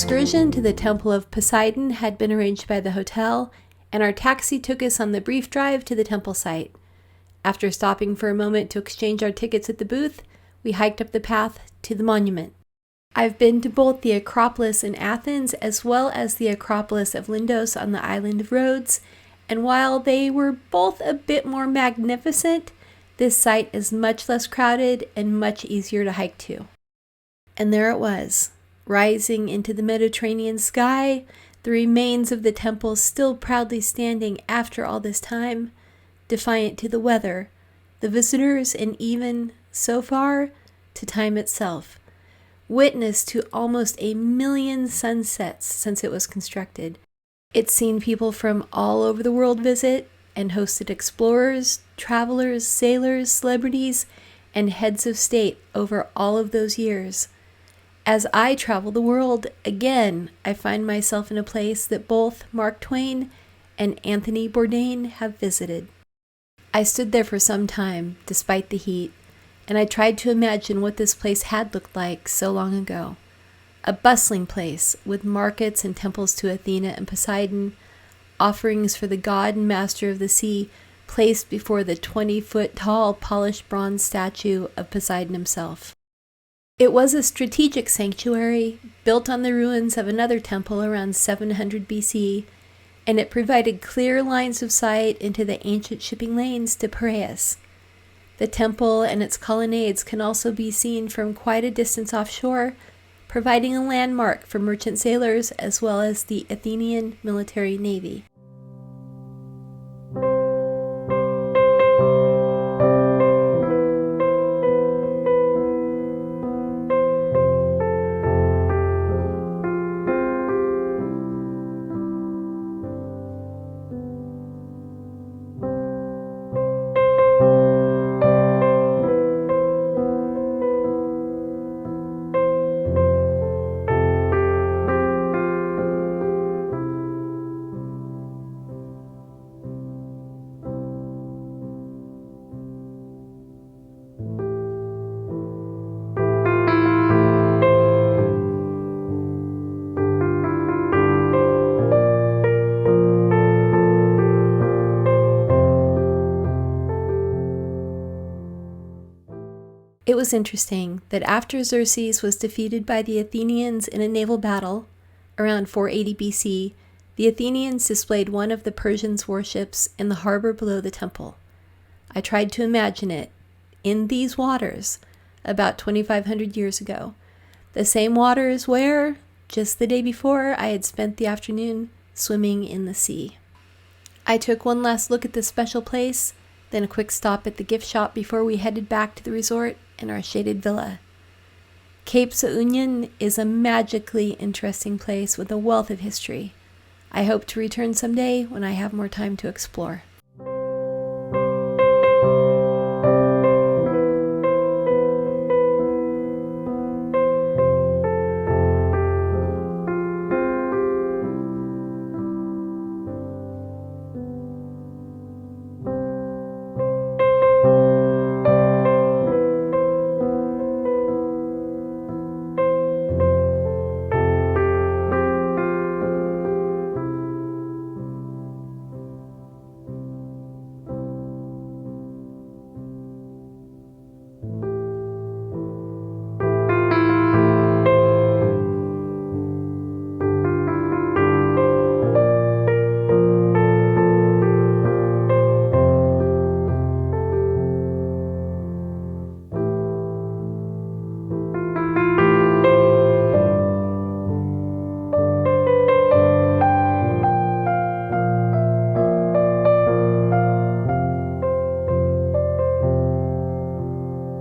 excursion to the Temple of Poseidon had been arranged by the hotel, and our taxi took us on the brief drive to the temple site. After stopping for a moment to exchange our tickets at the booth, we hiked up the path to the monument. I've been to both the Acropolis in Athens as well as the Acropolis of Lindos on the island of Rhodes, and while they were both a bit more magnificent, this site is much less crowded and much easier to hike to. And there it was, rising into the Mediterranean sky, the remains of the temple still proudly standing after all this time, defiant to the weather, the visitors, and even, so far, to time itself. Witness to almost 1 million sunsets since it was constructed. It's seen people from all over the world visit and hosted explorers, travelers, sailors, celebrities, and heads of state over all of those years. As I travel the world, again, I find myself in a place that both Mark Twain and Anthony Bourdain have visited. I stood there for some time, despite the heat, and I tried to imagine what this place had looked like so long ago. A bustling place with markets and temples to Athena and Poseidon, offerings for the god and master of the sea placed before the 20-foot-tall polished bronze statue of Poseidon himself. It was a strategic sanctuary built on the ruins of another temple around 700 BC, and it provided clear lines of sight into the ancient shipping lanes to Piraeus. The temple and its colonnades can also be seen from quite a distance offshore, providing a landmark for merchant sailors as well as the Athenian military navy. It was interesting that after Xerxes was defeated by the Athenians in a naval battle, around 480 BC, the Athenians displayed one of the Persians' warships in the harbor below the temple. I tried to imagine it, in these waters, about 2,500 years ago, the same waters where, just the day before, I had spent the afternoon swimming in the sea. I took one last look at this special place, then a quick stop at the gift shop before we headed back to the resort and our shaded villa. Cape Sounion is a magically interesting place with a wealth of history. I hope to return someday when I have more time to explore.